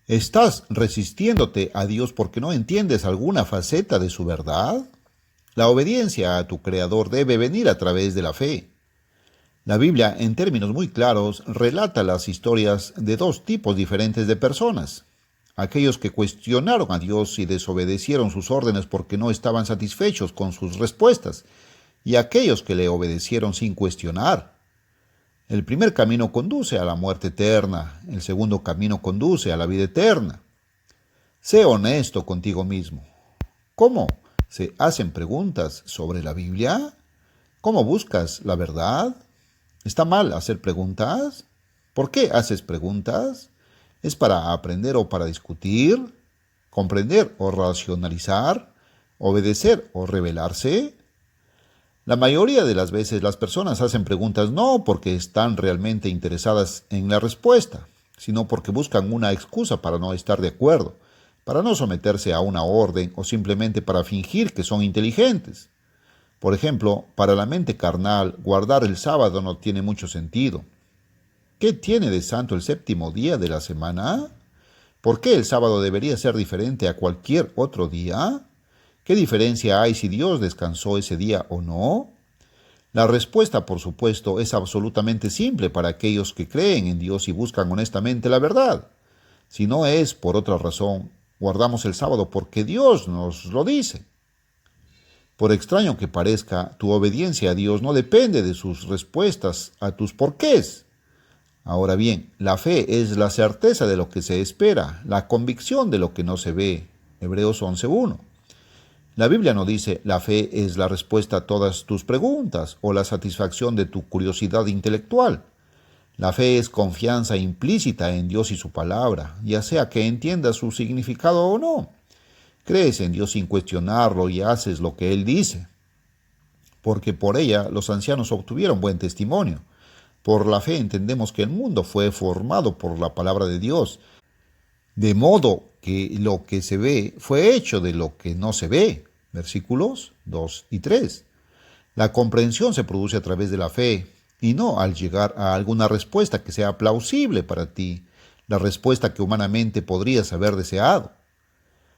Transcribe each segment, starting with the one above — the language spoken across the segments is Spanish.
¿Estás resistiéndote a Dios porque no entiendes alguna faceta de su verdad? La obediencia a tu Creador debe venir a través de la fe. La Biblia, en términos muy claros, relata las historias de dos tipos diferentes de personas. Aquellos que cuestionaron a Dios y desobedecieron sus órdenes porque no estaban satisfechos con sus respuestas, y aquellos que le obedecieron sin cuestionar. El primer camino conduce a la muerte eterna, el segundo camino conduce a la vida eterna. Sé honesto contigo mismo. ¿Cómo se hacen preguntas sobre la Biblia? ¿Cómo buscas la verdad? ¿Está mal hacer preguntas? ¿Por qué haces preguntas? ¿Es para aprender o para discutir? ¿Comprender o racionalizar? ¿Obedecer o rebelarse? La mayoría de las veces las personas hacen preguntas no porque están realmente interesadas en la respuesta, sino porque buscan una excusa para no estar de acuerdo, para no someterse a una orden o simplemente para fingir que son inteligentes. Por ejemplo, para la mente carnal, guardar el sábado no tiene mucho sentido. ¿Qué tiene de santo el séptimo día de la semana? ¿Por qué el sábado debería ser diferente a cualquier otro día? ¿Qué diferencia hay si Dios descansó ese día o no? La respuesta, por supuesto, es absolutamente simple para aquellos que creen en Dios y buscan honestamente la verdad. Si no es por otra razón, guardamos el sábado porque Dios nos lo dice. Por extraño que parezca, tu obediencia a Dios no depende de sus respuestas a tus porqués. Ahora bien, la fe es la certeza de lo que se espera, la convicción de lo que no se ve. Hebreos 11:1. La Biblia no dice, la fe es la respuesta a todas tus preguntas o la satisfacción de tu curiosidad intelectual. La fe es confianza implícita en Dios y su palabra, ya sea que entiendas su significado o no. Crees en Dios sin cuestionarlo y haces lo que Él dice. Porque por ella los ancianos obtuvieron buen testimonio. Por la fe entendemos que el mundo fue formado por la palabra de Dios, de modo que lo que se ve fue hecho de lo que no se ve. Versículos 2 y 3. La comprensión se produce a través de la fe y no al llegar a alguna respuesta que sea plausible para ti, la respuesta que humanamente podrías haber deseado.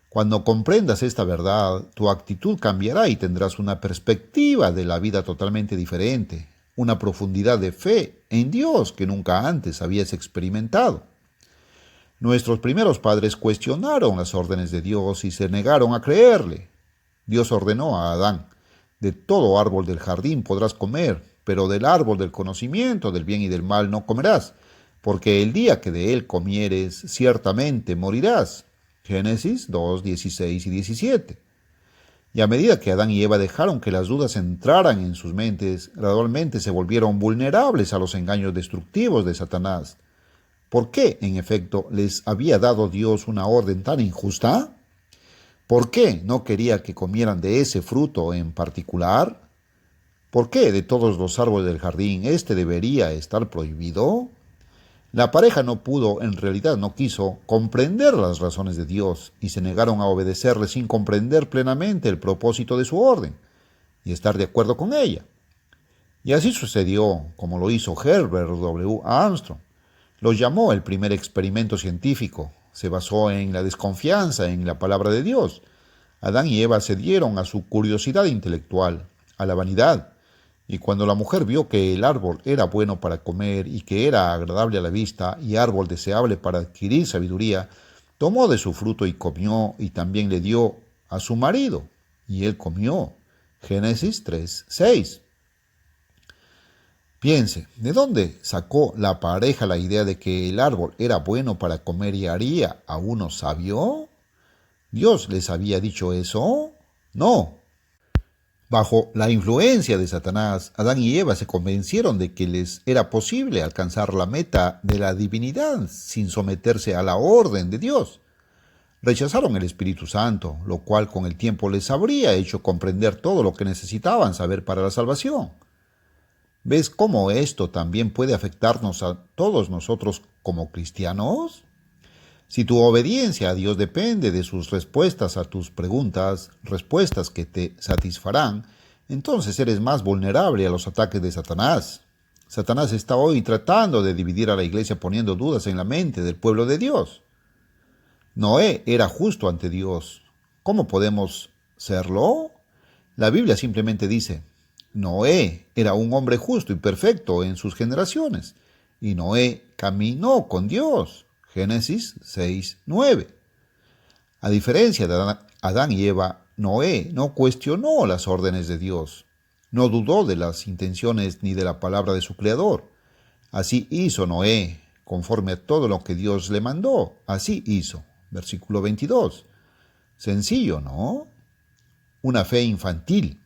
Cuando comprendas esta verdad, tu actitud cambiará y tendrás una perspectiva de la vida totalmente diferente, una profundidad de fe en Dios que nunca antes habías experimentado. Nuestros primeros padres cuestionaron las órdenes de Dios y se negaron a creerle. Dios ordenó a Adán, de todo árbol del jardín podrás comer, pero del árbol del conocimiento del bien y del mal no comerás, porque el día que de él comieres, ciertamente morirás. Génesis 2, 16 y 17. Y a medida que Adán y Eva dejaron que las dudas entraran en sus mentes, gradualmente se volvieron vulnerables a los engaños destructivos de Satanás. ¿Por qué, en efecto, les había dado Dios una orden tan injusta? ¿Por qué no quería que comieran de ese fruto en particular? ¿Por qué de todos los árboles del jardín este debería estar prohibido? La pareja no pudo, en realidad no quiso, comprender las razones de Dios y se negaron a obedecerle sin comprender plenamente el propósito de su orden y estar de acuerdo con ella. Y así sucedió, como lo hizo Herbert W. Armstrong. Lo llamó el primer experimento científico. Se basó en la desconfianza en la palabra de Dios. Adán y Eva cedieron a su curiosidad intelectual, a la vanidad, y cuando la mujer vio que el árbol era bueno para comer y que era agradable a la vista y árbol deseable para adquirir sabiduría, tomó de su fruto y comió y también le dio a su marido, y él comió. Génesis 3:6. Piense, ¿de dónde sacó la pareja la idea de que el árbol era bueno para comer y haría a uno sabio? ¿Dios les había dicho eso? No. Bajo la influencia de Satanás, Adán y Eva se convencieron de que les era posible alcanzar la meta de la divinidad sin someterse a la orden de Dios. Rechazaron el Espíritu Santo, lo cual con el tiempo les habría hecho comprender todo lo que necesitaban saber para la salvación. ¿Ves cómo esto también puede afectarnos a todos nosotros como cristianos? Si tu obediencia a Dios depende de sus respuestas a tus preguntas, respuestas que te satisfarán, entonces eres más vulnerable a los ataques de Satanás. Satanás está hoy tratando de dividir a la iglesia poniendo dudas en la mente del pueblo de Dios. Noé era justo ante Dios. ¿Cómo podemos serlo? La Biblia simplemente dice, Noé era un hombre justo y perfecto en sus generaciones, y Noé caminó con Dios. Génesis 6:9. A diferencia de Adán y Eva, Noé no cuestionó las órdenes de Dios, no dudó de las intenciones ni de la palabra de su Creador. Así hizo Noé, conforme a todo lo que Dios le mandó. Así hizo. Versículo 22. Sencillo, ¿no? Una fe infantil.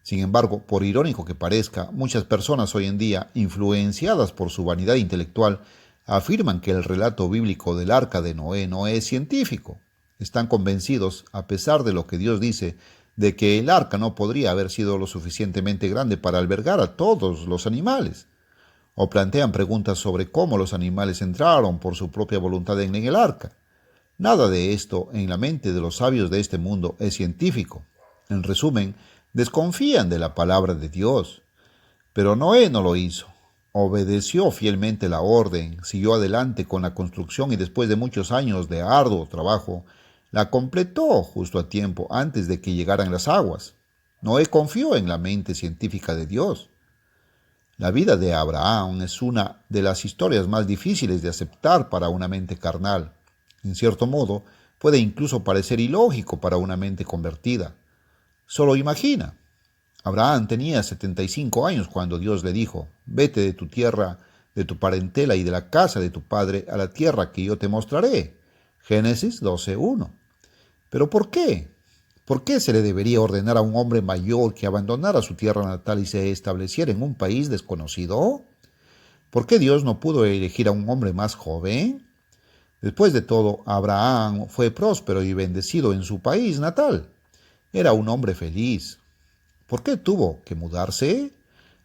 Sin embargo, por irónico que parezca, muchas personas hoy en día, influenciadas por su vanidad intelectual, afirman que el relato bíblico del arca de Noé no es científico. Están convencidos, a pesar de lo que Dios dice, de que el arca no podría haber sido lo suficientemente grande para albergar a todos los animales. O plantean preguntas sobre cómo los animales entraron por su propia voluntad en el arca. Nada de esto en la mente de los sabios de este mundo es científico. En resumen, desconfían de la palabra de Dios. Pero Noé no lo hizo. Obedeció fielmente la orden, siguió adelante con la construcción y después de muchos años de arduo trabajo, la completó justo a tiempo antes de que llegaran las aguas. Noé confió en la mente científica de Dios. La vida de Abraham es una de las historias más difíciles de aceptar para una mente carnal. En cierto modo, puede incluso parecer ilógico para una mente convertida. Solo imagina. Abraham tenía 75 años cuando Dios le dijo, vete de tu tierra, de tu parentela y de la casa de tu padre a la tierra que yo te mostraré. Génesis 12:1. ¿Pero por qué? ¿Por qué se le debería ordenar a un hombre mayor que abandonara su tierra natal y se estableciera en un país desconocido? ¿Por qué Dios no pudo elegir a un hombre más joven? Después de todo, Abraham fue próspero y bendecido en su país natal. Era un hombre feliz. ¿Por qué tuvo que mudarse?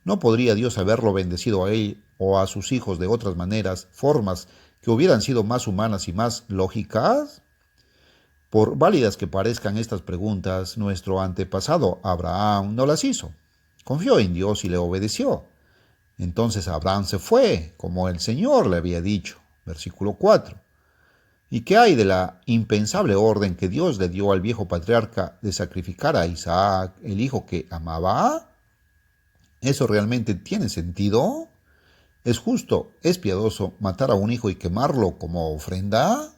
¿No podría Dios haberlo bendecido a él o a sus hijos de otras maneras, formas que hubieran sido más humanas y más lógicas? Por válidas que parezcan estas preguntas, nuestro antepasado Abraham no las hizo. Confió en Dios y le obedeció. Entonces Abraham se fue, como el Señor le había dicho. Versículo 4. ¿Y qué hay de la impensable orden que Dios le dio al viejo patriarca de sacrificar a Isaac, el hijo que amaba? ¿Eso realmente tiene sentido? ¿Es justo, es piadoso matar a un hijo y quemarlo como ofrenda?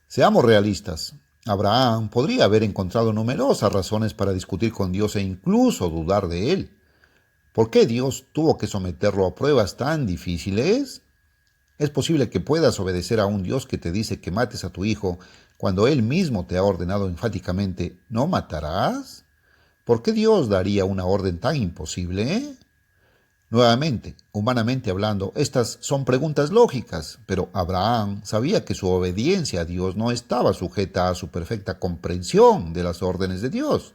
Seamos realistas. Abraham podría haber encontrado numerosas razones para discutir con Dios e incluso dudar de él. ¿Por qué Dios tuvo que someterlo a pruebas tan difíciles? Es posible que puedas obedecer a un Dios que te dice que mates a tu hijo cuando Él mismo te ha ordenado enfáticamente, ¿no matarás? ¿Por qué Dios daría una orden tan imposible? Nuevamente, humanamente hablando, estas son preguntas lógicas, pero Abraham sabía que su obediencia a Dios no estaba sujeta a su perfecta comprensión de las órdenes de Dios.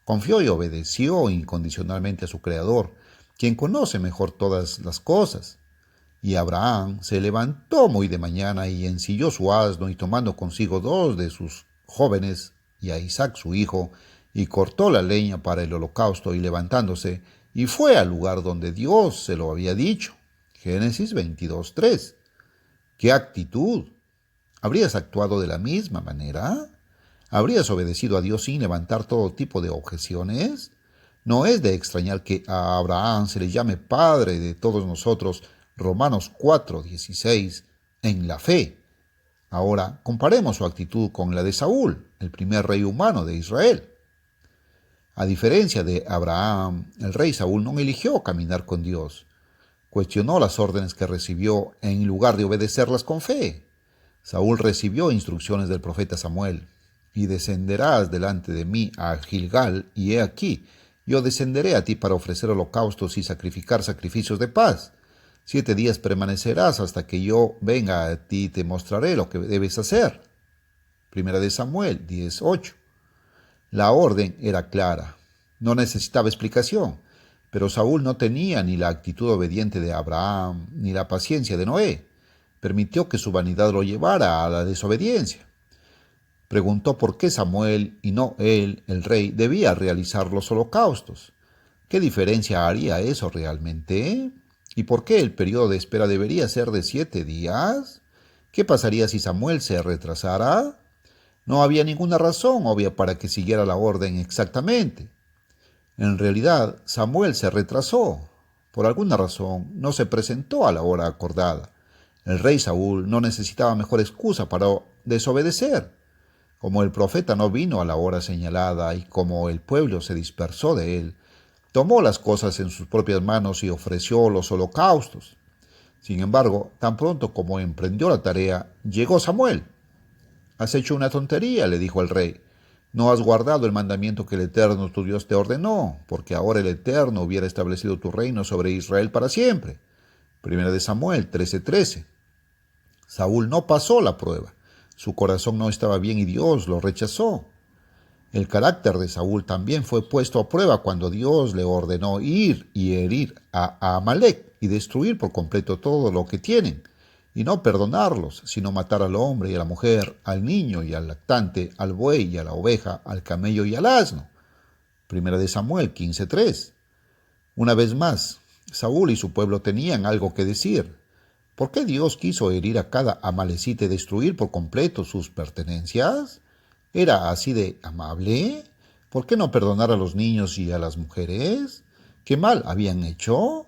Confió y obedeció incondicionalmente a su Creador, quien conoce mejor todas las cosas. Y Abraham se levantó muy de mañana y ensilló su asno y tomando consigo 2 de sus jóvenes y a Isaac su hijo, y cortó la leña para el holocausto y levantándose, y fue al lugar donde Dios se lo había dicho. Génesis 22:3. ¡Qué actitud! ¿Habrías actuado de la misma manera? ¿Habrías obedecido a Dios sin levantar todo tipo de objeciones? No es de extrañar que a Abraham se le llame Padre de todos nosotros, Romanos 4:16, en la fe. Ahora, comparemos su actitud con la de Saúl, el primer rey humano de Israel. A diferencia de Abraham, el rey Saúl no eligió caminar con Dios. Cuestionó las órdenes que recibió en lugar de obedecerlas con fe. Saúl recibió instrucciones del profeta Samuel. Y descenderás delante de mí a Gilgal, y he aquí, yo descenderé a ti para ofrecer holocaustos y sacrificar sacrificios de paz. 7 días permanecerás hasta que yo venga a ti y te mostraré lo que debes hacer. Primera de Samuel 10:8. La orden era clara, no necesitaba explicación, pero Saúl no tenía ni la actitud obediente de Abraham, ni la paciencia de Noé. Permitió que su vanidad lo llevara a la desobediencia. Preguntó por qué Samuel y no él, el rey, debía realizar los holocaustos. ¿Qué diferencia haría eso realmente? ¿Y por qué el periodo de espera debería ser de 7 días? ¿Qué pasaría si Samuel se retrasara? No había ninguna razón obvia para que siguiera la orden exactamente. En realidad, Samuel se retrasó. Por alguna razón, no se presentó a la hora acordada. El rey Saúl no necesitaba mejor excusa para desobedecer. Como el profeta no vino a la hora señalada y como el pueblo se dispersó de él, tomó las cosas en sus propias manos y ofreció los holocaustos. Sin embargo, tan pronto como emprendió la tarea, llegó Samuel. «Has hecho una tontería», le dijo el rey. «No has guardado el mandamiento que el Eterno tu Dios te ordenó, porque ahora el Eterno hubiera establecido tu reino sobre Israel para siempre». Primera de Samuel 13:13. Saúl no pasó la prueba. Su corazón no estaba bien y Dios lo rechazó. El carácter de Saúl también fue puesto a prueba cuando Dios le ordenó ir y herir a Amalec y destruir por completo todo lo que tienen, y no perdonarlos, sino matar al hombre y a la mujer, al niño y al lactante, al buey y a la oveja, al camello y al asno. Primera de Samuel 15:3. Una vez más, Saúl y su pueblo tenían algo que decir. ¿Por qué Dios quiso herir a cada amalecita y destruir por completo sus pertenencias? ¿Era así de amable? ¿Por qué no perdonar a los niños y a las mujeres? ¿Qué mal habían hecho?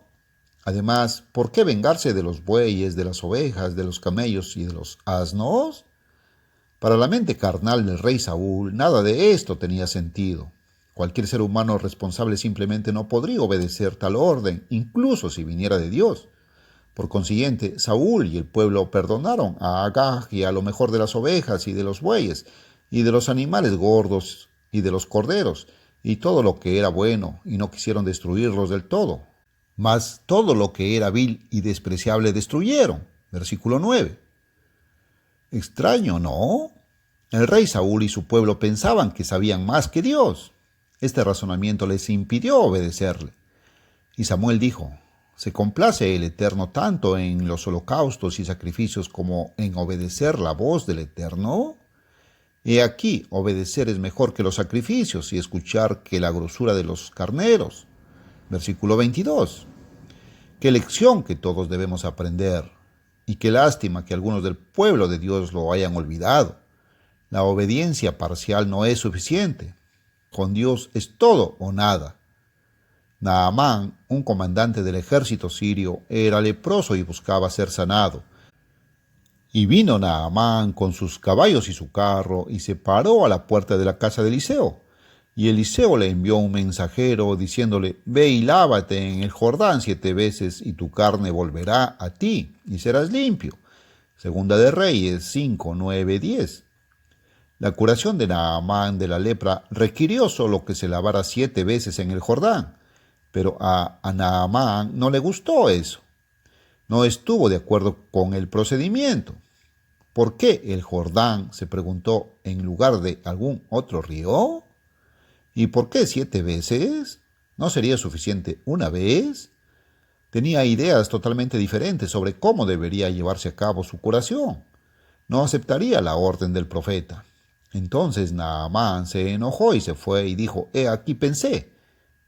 Además, ¿por qué vengarse de los bueyes, de las ovejas, de los camellos y de los asnos? Para la mente carnal del rey Saúl, nada de esto tenía sentido. Cualquier ser humano responsable simplemente no podría obedecer tal orden, incluso si viniera de Dios. Por consiguiente, Saúl y el pueblo perdonaron a Agag y a lo mejor de las ovejas y de los bueyes, y de los animales gordos y de los corderos, y todo lo que era bueno, y no quisieron destruirlos del todo. Mas todo lo que era vil y despreciable destruyeron. Versículo 9. Extraño, ¿no? El rey Saúl y su pueblo pensaban que sabían más que Dios. Este razonamiento les impidió obedecerle. Y Samuel dijo: ¿se complace el Eterno tanto en los holocaustos y sacrificios como en obedecer la voz del Eterno? He aquí, obedecer es mejor que los sacrificios y escuchar que la grosura de los carneros. Versículo 22. Qué lección que todos debemos aprender, y qué lástima que algunos del pueblo de Dios lo hayan olvidado. La obediencia parcial no es suficiente. Con Dios es todo o nada. Naamán, un comandante del ejército sirio, era leproso y buscaba ser sanado. Y vino Naamán con sus caballos y su carro y se paró a la puerta de la casa de Eliseo. Y Eliseo le envió un mensajero diciéndole: «Ve y lávate en el Jordán 7 veces y tu carne volverá a ti y serás limpio». Segunda de Reyes 5, 9, 10. La curación de Naamán de la lepra requirió solo que se lavara 7 veces en el Jordán. Pero a Naamán no le gustó eso. No estuvo de acuerdo con el procedimiento. ¿Por qué el Jordán?, se preguntó, en lugar de algún otro río. ¿Y por qué 7 veces? ¿No sería suficiente una vez? Tenía ideas totalmente diferentes sobre cómo debería llevarse a cabo su curación. No aceptaría la orden del profeta. Entonces Naamán se enojó y se fue y dijo: «He aquí pensé,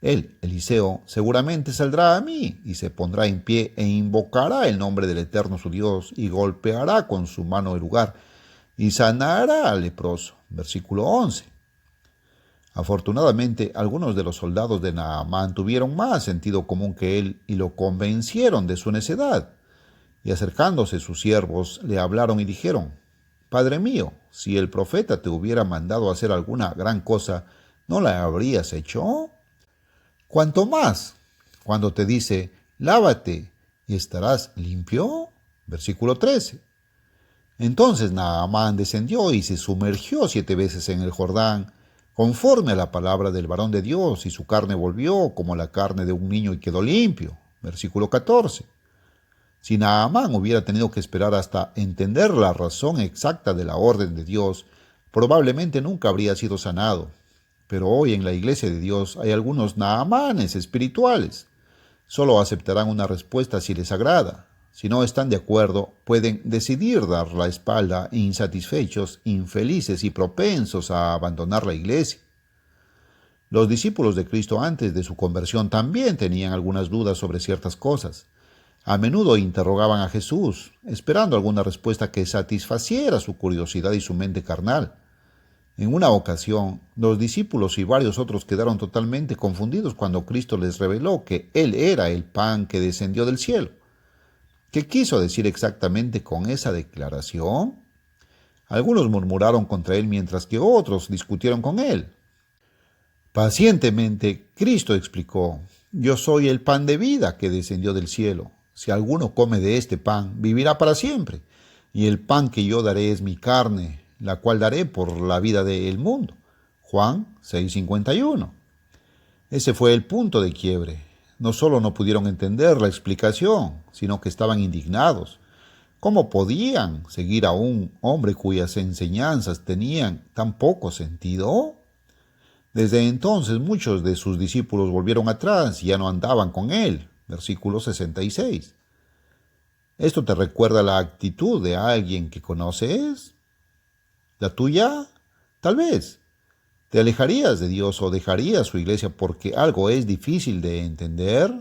él, Eliseo, seguramente saldrá a mí y se pondrá en pie e invocará el nombre del Eterno su Dios y golpeará con su mano el lugar y sanará al leproso». Versículo 11. Afortunadamente, algunos de los soldados de Naamán tuvieron más sentido común que él y lo convencieron de su necedad. Y acercándose sus siervos, le hablaron y dijeron: «Padre mío, si el profeta te hubiera mandado hacer alguna gran cosa, ¿no la habrías hecho? ¿Cuánto más cuando te dice: lávate y estarás limpio?» Versículo 13. Entonces Naamán descendió y se sumergió 7 veces en el Jordán, conforme a la palabra del varón de Dios, y su carne volvió como la carne de un niño y quedó limpio. Versículo 14. Si Naamán hubiera tenido que esperar hasta entender la razón exacta de la orden de Dios, probablemente nunca habría sido sanado. Pero hoy en la iglesia de Dios hay algunos Naamanes espirituales. Solo aceptarán una respuesta si les agrada. Si no están de acuerdo, pueden decidir dar la espalda, insatisfechos, infelices y propensos a abandonar la iglesia. Los discípulos de Cristo antes de su conversión también tenían algunas dudas sobre ciertas cosas. A menudo interrogaban a Jesús, esperando alguna respuesta que satisfaciera su curiosidad y su mente carnal. En una ocasión, los discípulos y varios otros quedaron totalmente confundidos cuando Cristo les reveló que Él era el pan que descendió del cielo. ¿Qué quiso decir exactamente con esa declaración? Algunos murmuraron contra Él mientras que otros discutieron con Él. Pacientemente, Cristo explicó: Yo soy el pan de vida que descendió del cielo. Si alguno come de este pan, vivirá para siempre. Y el pan que yo daré es mi carne, la cual daré por la vida del mundo. Juan 6:51. Ese fue el punto de quiebre. No solo no pudieron entender la explicación, sino que estaban indignados. ¿Cómo podían seguir a un hombre cuyas enseñanzas tenían tan poco sentido? Desde entonces muchos de sus discípulos volvieron atrás y ya no andaban con él. Versículo 66. ¿Esto te recuerda la actitud de alguien que conoces? ¿La tuya? Tal vez. ¿Te alejarías de Dios o dejarías su iglesia porque algo es difícil de entender?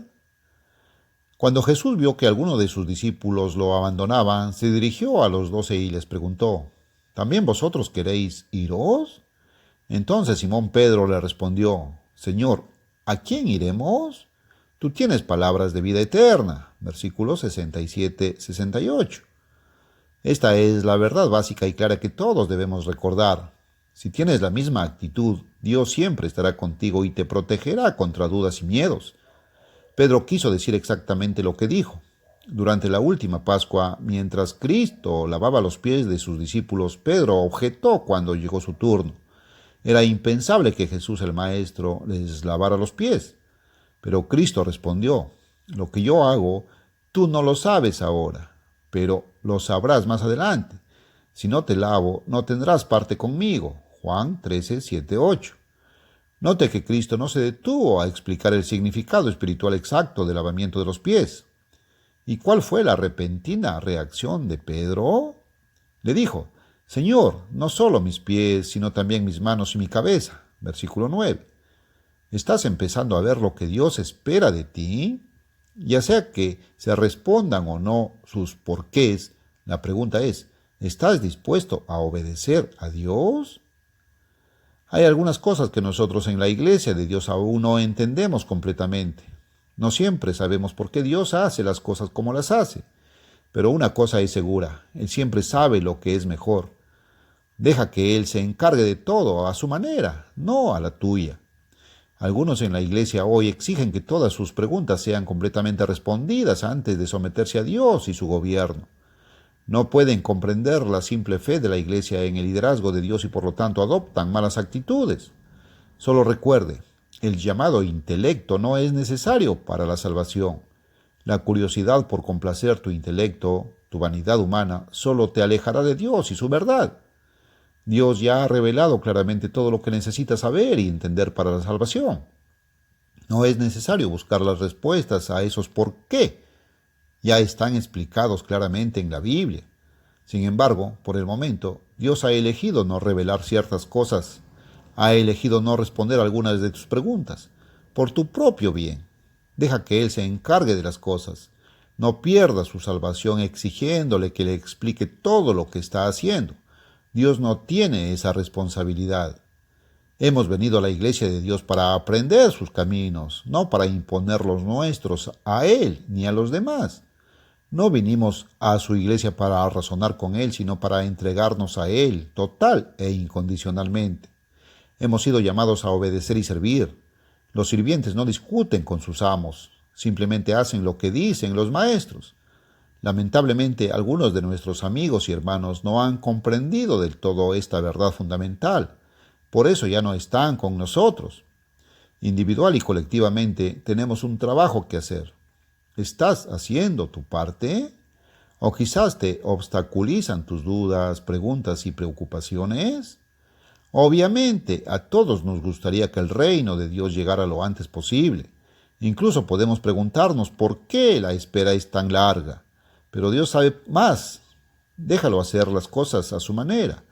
Cuando Jesús vio que algunos de sus discípulos lo abandonaban, se dirigió a los 12 y les preguntó: ¿También vosotros queréis iros? Entonces Simón Pedro le respondió: Señor, ¿a quién iremos? Tú tienes palabras de vida eterna. Versículos 67-68. Esta es la verdad básica y clara que todos debemos recordar. Si tienes la misma actitud, Dios siempre estará contigo y te protegerá contra dudas y miedos. Pedro quiso decir exactamente lo que dijo. Durante la última Pascua, mientras Cristo lavaba los pies de sus discípulos, Pedro objetó cuando llegó su turno. Era impensable que Jesús el Maestro les lavara los pies. Pero Cristo respondió: Lo que yo hago, tú no lo sabes ahora, pero lo sabrás más adelante. Si no te lavo, no tendrás parte conmigo. Juan 13:7-8. Note que Cristo no se detuvo a explicar el significado espiritual exacto del lavamiento de los pies. ¿Y cuál fue la repentina reacción de Pedro? Le dijo: Señor, no solo mis pies, sino también mis manos y mi cabeza. Versículo 9. ¿Estás empezando a ver lo que Dios espera de ti? Ya sea que se respondan o no sus porqués, la pregunta es: ¿estás dispuesto a obedecer a Dios? Hay algunas cosas que nosotros en la iglesia de Dios aún no entendemos completamente. No siempre sabemos por qué Dios hace las cosas como las hace. Pero una cosa es segura: Él siempre sabe lo que es mejor. Deja que Él se encargue de todo a su manera, no a la tuya. Algunos en la iglesia hoy exigen que todas sus preguntas sean completamente respondidas antes de someterse a Dios y su gobierno. No pueden comprender la simple fe de la iglesia en el liderazgo de Dios y por lo tanto adoptan malas actitudes. Solo recuerde, el llamado intelecto no es necesario para la salvación. La curiosidad por complacer tu intelecto, tu vanidad humana, solo te alejará de Dios y su verdad. Dios ya ha revelado claramente todo lo que necesitas saber y entender para la salvación. No es necesario buscar las respuestas a esos por qué. Ya están explicados claramente en la Biblia. Sin embargo, por el momento, Dios ha elegido no revelar ciertas cosas. Ha elegido no responder algunas de tus preguntas, por tu propio bien. Deja que Él se encargue de las cosas. No pierda su salvación exigiéndole que le explique todo lo que está haciendo. Dios no tiene esa responsabilidad. Hemos venido a la iglesia de Dios para aprender sus caminos, no para imponer los nuestros a Él ni a los demás. No vinimos a su iglesia para razonar con Él, sino para entregarnos a Él total e incondicionalmente. Hemos sido llamados a obedecer y servir. Los sirvientes no discuten con sus amos, simplemente hacen lo que dicen los maestros. Lamentablemente, algunos de nuestros amigos y hermanos no han comprendido del todo esta verdad fundamental. Por eso ya no están con nosotros. Individual y colectivamente tenemos un trabajo que hacer. ¿Estás haciendo tu parte? ¿O quizás te obstaculizan tus dudas, preguntas y preocupaciones? Obviamente, a todos nos gustaría que el reino de Dios llegara lo antes posible. Incluso podemos preguntarnos por qué la espera es tan larga. Pero Dios sabe más. Déjalo hacer las cosas a su manera.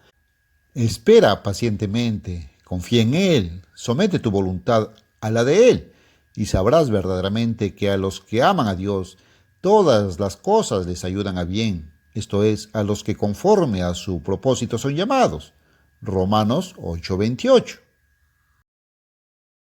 Espera pacientemente, confía en Él, somete tu voluntad a la de Él y sabrás verdaderamente que a los que aman a Dios, Todas las cosas les ayudan a bien, esto es, a los que conforme a su propósito son llamados. Romanos 8:28.